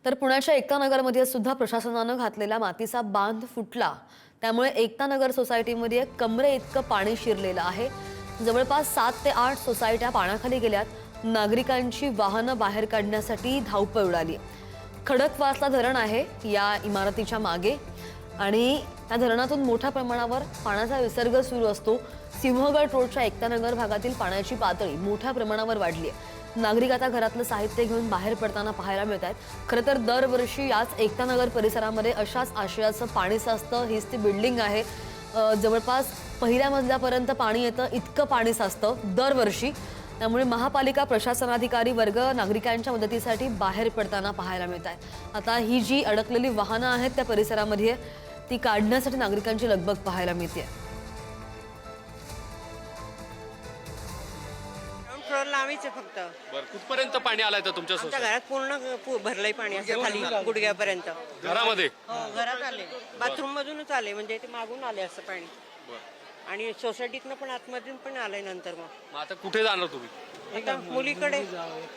तर पुण्याच्या एकता नगरमध्ये सुद्धा प्रशासनानं घातलेला मातीचा बांध फुटला। त्यामुळे एकता नगर सोसायटीमध्ये कमरे इतकं पाणी शिरलेलं आहे। जवळपास 7 ते 8 सोसायट्या पाण्याखाली गेल्यात। नागरिकांची वाहनं बाहेर काढण्यासाठी धावपळ उडाली। खडकवासला धरण आहे या इमारतीच्या मागे आणि त्या धरणातून मोठ्या प्रमाणावर पाण्याचा विसर्ग सुरू असतो। सिंहगड रोडच्या एकता नगर भागातील पाण्याची पातळी मोठ्या प्रमाणावर वाढली आहे। नागरिक आता घरातलं साहित्य घेऊन बाहेर पडताना पाहायला मिळत आहेत। खरं तर दरवर्षी याच एकता नगर परिसरामध्ये अशाच आशयाचं पाणी साचतं। हीच ती बिल्डिंग आहे, जवळपास पहिल्या मजल्यापर्यंत पाणी येतं, इतकं पाणी साचतं दरवर्षी। त्यामुळे महापालिका प्रशासनाधिकारी वर्ग नागरिकांच्या मदतीसाठी बाहेर पडताना पाहायला मिळत आहे। आता ही जी अडकलेली वाहनं आहेत त्या परिसरामध्ये ती काढण्यासाठी नागरिकांची लगबग पाहायला मिळते। लावायचं फक्त। बरं, कुठपर्यंत पाणी आलंय तर तुमच्या आमच्या घरात पूर्ण भरलंय पाणी, असं खाली गुडघ्यापर्यंत घरामध्ये? घरात आले, बाथरूम मधूनच आले, म्हणजे ते मागून आले असं पाणी। आणि सोसायटीतनं पण आतमधून पण आलंय नंतर। मग आता कुठे जाणार तुम्ही? आता मुलीकडे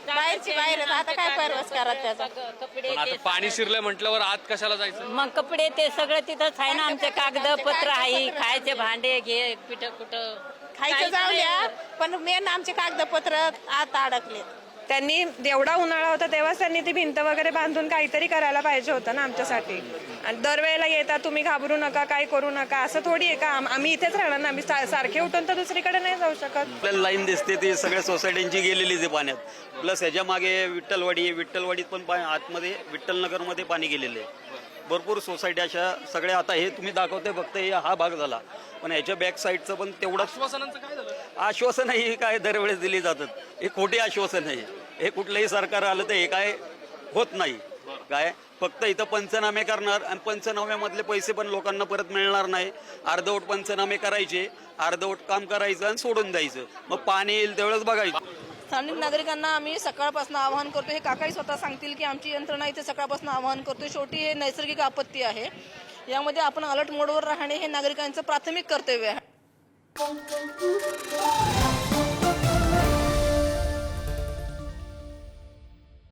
बाहेर आता काय परवास करत त्याचा कपडे आता पाणी शिरलंय म्हटल्यावर आत कशाला जायचं? मग कपडे ते सगळं तिथंच आहे ना। आमचे कागदपत्र आहे, खायचे भांडे घे, पिठं कुठं खायचं जाऊ द्या, पण मेन आमचे कागदपत्र आत अडकले। त्यांनी एवढा उन्हाळा होता तेव्हाच त्यांनी ती भिंत वगैरे बांधून काहीतरी करायला पाहिजे होतं ना आमच्यासाठी। आणि दरवेळेला येता तुम्ही घाबरू नका, काय करू नका, असं थोडी आहे का? आम्ही इथेच राहणार ना, आम्ही सारखे उठून तर दुसरीकडे नाही जाऊ शकत। आपल्याला लाईन दिसते ती सगळ्या सोसायट्यांची गेलेलीच आहे पाण्यात। प्लस ह्याच्या मागे विठ्ठलवाडीत पण आतमध्ये विठ्ठलनगरमध्ये पाणी गेलेलं आहे। भरपूर सोसायटी अशा सगळ्या आता हे तुम्ही दाखवते फक्त हा भाग झाला, पण ह्याच्या बॅक साईडचं पण तेवढं आश्वासनांचं काय झालं? आश्वासन ही काय दरवेळेस दिली जातात, हे खोटी आश्वासन आहे। हे कुठलंही सरकार आलं तर हे काय होत नाही। काय फक्त इथं पंचनामे करणार आणि पंचनाम्यामधले पैसे पण लोकांना परत मिळणार नाही। अर्धवट पंचनामे करायचे, अर्धवट काम करायचं आणि सोडून द्यायचं, मग पाणी येईल तेवढंच बघायचं। स्थानिक नागरिकांना आम्ही सकाळपासून आवाहन करतो, हे काकाही स्वतः सांगतील की आमची यंत्रणा इथे सकाळपासून आवाहन करतो। शेवटी हे नैसर्गिक आपत्ती आहे, यामध्ये आपण अलर्ट मोडवर राहणे हे नागरिकांचं प्राथमिक कर्तव्य आहे।